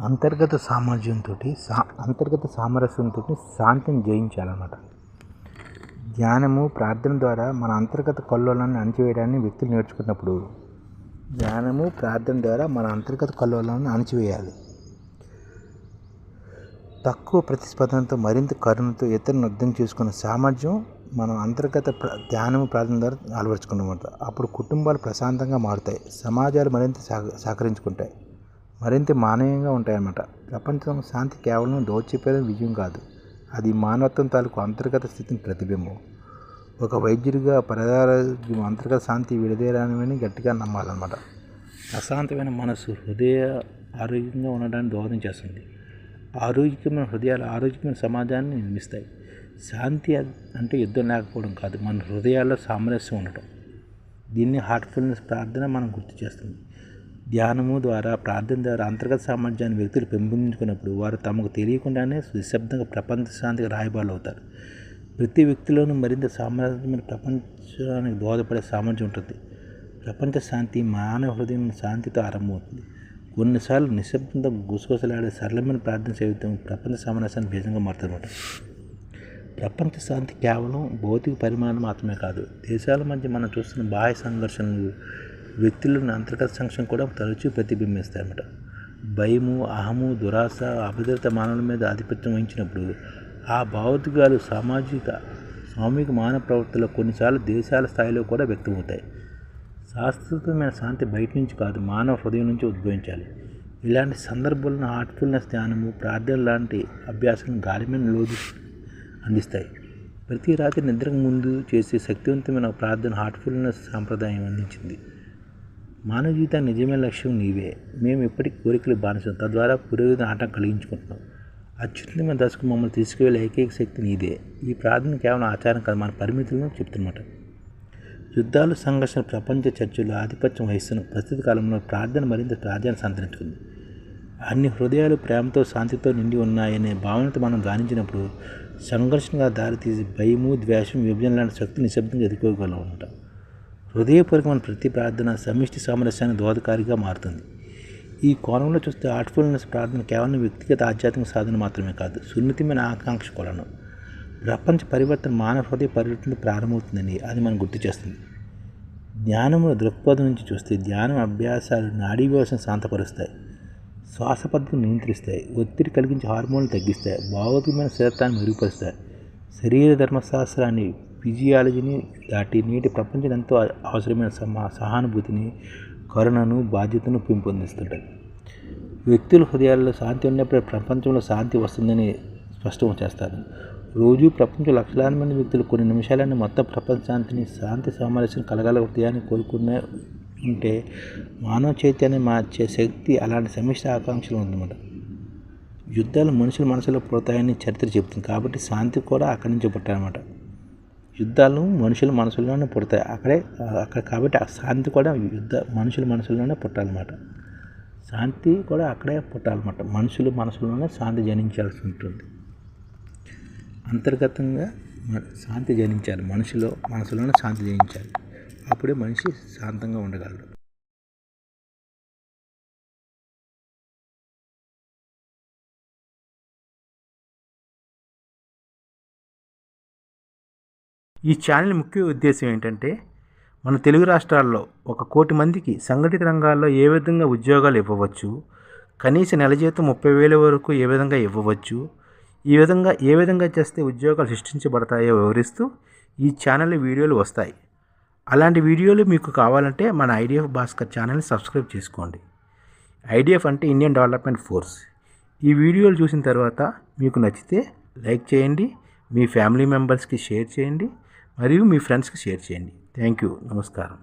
అంతర్గత సామరస్యంతో శాంతిని జయించాలన్నమాట. ధ్యానము, ప్రార్థన ద్వారా మన అంతర్గత కల్లోలాన్ని అణచివేయడాన్ని వ్యక్తులు నేర్చుకున్నప్పుడు అణచివేయాలి. తక్కువ ప్రతిస్పందనతో మరింత కరుణతో ఇతరులను అర్థం చేసుకునే సామర్థ్యం మనం అంతర్గత ధ్యానము, ప్రార్థన ద్వారా అలవరుచుకున్నమాట. అప్పుడు కుటుంబాలు ప్రశాంతంగా మారుతాయి, సమాజాలు మరింత సహకరించుకుంటాయి, మరింత మానవీయంగా ఉంటాయన్నమాట. ప్రపంచం శాంతి కేవలం దౌత్యపేద విజయం కాదు, అది మానవత్వం తాలూకు అంతర్గత స్థితిని ప్రతిబింబం. ఒక వైద్యుడిగా ప్రజారోగ్యం అంతర్గత శాంతి విడదీయరానివని గట్టిగా నమ్మాలన్నమాట. ప్రశాంతమైన మనసు హృదయ ఆరోగ్యంగా ఉండడానికి దోహదం చేస్తుంది. ఆరోగ్యమైన హృదయాలు ఆరోగ్యమైన సమాజాన్ని నిర్మిస్తాయి. శాంతి అంటే యుద్ధం లేకపోవడం కాదు, మన హృదయాల్లో సామరస్యం ఉండటం. దీన్ని హార్ట్ఫుల్నెస్ ప్రార్థన మనం గుర్తు చేస్తుంది. ధ్యానము ద్వారా, ప్రార్థన ద్వారా అంతర్గత సామర్థ్యాన్ని వ్యక్తులు పెంపొందించుకున్నప్పుడు వారు తమకు తెలియకుండానే నిశ్శబ్దంగా ప్రపంచ శాంతికి రాయబారులు అవుతారు. ప్రతి వ్యక్తిలోనూ మరింత సామర్థ్యమైన ప్రపంచానికి దోహదపడే సామర్థ్యం ఉంటుంది. ప్రపంచ శాంతి మానవ హృదయం శాంతితో ఆరంభమవుతుంది. కొన్నిసార్లు నిశ్శబ్దంతో గుసగుసలాడే సరళమైన ప్రార్థన సైతం ప్రపంచ సామరస్యానికి బీజంగా మారుతుందన్నమాట. ప్రపంచ శాంతి కేవలం భౌతిక పరిమాణం మాత్రమే కాదు, దేశాల మధ్య మనం చూస్తున్న బాహ్య సంఘర్షణలు, వ్యక్తులను అంతర్గత సంఘర్షణ కూడా తరచూ ప్రతిబింబిస్తాయన్నమాట. భయము, అహము, దురాశ, అభద్రత మానవుల మీద ఆధిపత్యం వహించినప్పుడు ఆ భావోద్వేగాలు సామూహిక మానవ ప్రవర్తనలో కొన్నిసార్లు దేశాల స్థాయిలో కూడా వ్యక్తమవుతాయి. శాశ్వతమైన శాంతి బయట నుంచి కాదు, మానవ హృదయం నుంచి ఉద్భవించాలి. ఇలాంటి సందర్భాలను హార్ట్ఫుల్నెస్ ధ్యానము, ప్రార్థన లాంటి అభ్యాసాలను గాఢమైన లోతు అందిస్తాయి. ప్రతి రాత్రి నిద్రకు ముందు చేసే శక్తివంతమైన ప్రార్థన హార్ట్ఫుల్నెస్ సాంప్రదాయం అందించింది. మానవ జీవితానికి నిజమైన లక్ష్యం నీవే, మేము ఎప్పటికీ కోరికలు బానిసం, తద్వారా పురోగతిని ఆటంకం కలిగించుకుంటున్నాం. అత్యున్నతమైన దశకు మమ్మల్ని తీసుకువెళ్ళే ఏకైక శక్తి నీదే. ఈ ప్రార్థన కేవలం ఆచారం కాదు, మన పరిమితులను చెప్తున్నమాట. యుద్ధాలు, సంఘర్షణ, ప్రపంచ చర్చలు ఆధిపత్యం వహిస్తున్న ప్రస్తుత కాలంలో ప్రార్థన మరింత ప్రాధాన్యత సంతరించుకుంది. అన్ని హృదయాలు ప్రేమతో, శాంతితో నిండి ఉన్నాయనే భావనతో మనం ధ్యానించినప్పుడు సంఘర్షణగా దారితీసి భయము, ద్వేషం, విభజన లాంటి శక్తి నిశ్శబ్దంగా ఎదుర్కోగలం ఉంటాం. హృదయపూర్వకమైన ప్రతి ప్రార్థన సమిష్టి సామరస్యానికి దోహదకారిగా మారుతుంది. ఈ కోణంలో చూస్తే హార్ట్ఫుల్నెస్ ప్రార్థన కేవలం వ్యక్తిగత ఆధ్యాత్మిక సాధన మాత్రమే కాదు, సున్నితమైన ఆకాంక్ష కూడాను. ప్రపంచ పరివర్తన మానవ హృదయ పరివర్తనతో ప్రారంభమవుతుందని అది మనం గుర్తు చేస్తుంది. ధ్యానముల దృక్పథం నుంచి చూస్తే ధ్యానం అభ్యాసాలు నాడీ వ్యవస్థను శాంతపరుస్తాయి, శ్వాస పద్ధతిని నియంత్రిస్తాయి, ఒత్తిడి కలిగించే హార్మోన్లు తగ్గిస్తాయి, భావోద్వేగమైన స్థిరత్వాన్ని మెరుగుపరుస్తాయి. శరీర ధర్మశాస్త్రాన్ని, ఫిజియాలజీని దాటి నేటి ప్రపంచం ఎంతో అవసరమైన సహానుభూతిని, కరుణను, బాధ్యతను పెంపొందిస్తుంటాయి. వ్యక్తుల హృదయాల్లో శాంతి ఉన్నప్పుడు ప్రపంచంలో శాంతి వస్తుందని స్పష్టం చేస్తారు. రోజు ప్రపంచం లక్షలాది మంది వ్యక్తులు కొన్ని నిమిషాలని మొత్తం ప్రపంచ శాంతి సామరస్యం కలగల హృదయాన్ని కోరుకునే ఉంటే మానవ చైతన్యాన్ని మార్చే శక్తి అలాంటి సమిష్టి ఆకాంక్షలు ఉందన్నమాట. యుద్ధాలు మనుషుల మనసులో పుడతాయని చరిత్ర చెబుతుంది, కాబట్టి శాంతి కూడా అక్కడి నుంచి పుట్టాలన్నమాట. యుద్ధాలు మనుషుల మనసుల్లోనే పుడతాయి, కాబట్టి ఆ శాంతి కూడా మనుషుల మనసుల్లోనే పుట్టాలన్నమాట. శాంతి కూడా అక్కడే పుట్టాలన్నమాట. మనుషుల మనసులోనే శాంతి జనించాల్సి ఉంటుంది. అంతర్గతంగా శాంతి జనించాలి, మనసులోనే శాంతి జనించాలి. అప్పుడే మనిషి శాంతంగా ఉండగలడు. ఈ ఛానల్ ముఖ్య ఉద్దేశం ఏంటంటే, మన తెలుగు రాష్ట్రాల్లో 1 కోటి మందికి సంఘటిత రంగాల్లో ఏ విధంగా ఉద్యోగాలు ఇవ్వవచ్చు, కనీస నెల జీతం 30,000 వరకు ఏ విధంగా ఇవ్వవచ్చు, ఏ విధంగా చేస్తే ఉద్యోగాలు సృష్టించబడతాయో వివరిస్తూ ఈ ఛానల్ వీడియోలు వస్తాయి. అలాంటి వీడియోలు మీకు కావాలంటే మన ఐడిఎఫ్ భాస్కర్ ఛానల్ని సబ్స్క్రైబ్ చేసుకోండి. ఐడిఎఫ్ అంటే ఇండియన్ డెవలప్మెంట్ ఫోర్స్. ఈ వీడియోలు చూసిన తర్వాత మీకు నచ్చితే లైక్ చేయండి, మీ ఫ్యామిలీ మెంబర్స్కి షేర్ చేయండి, మరియు మీ ఫ్రెండ్స్కి షేర్ చేయండి. Thank you. నమస్కారం.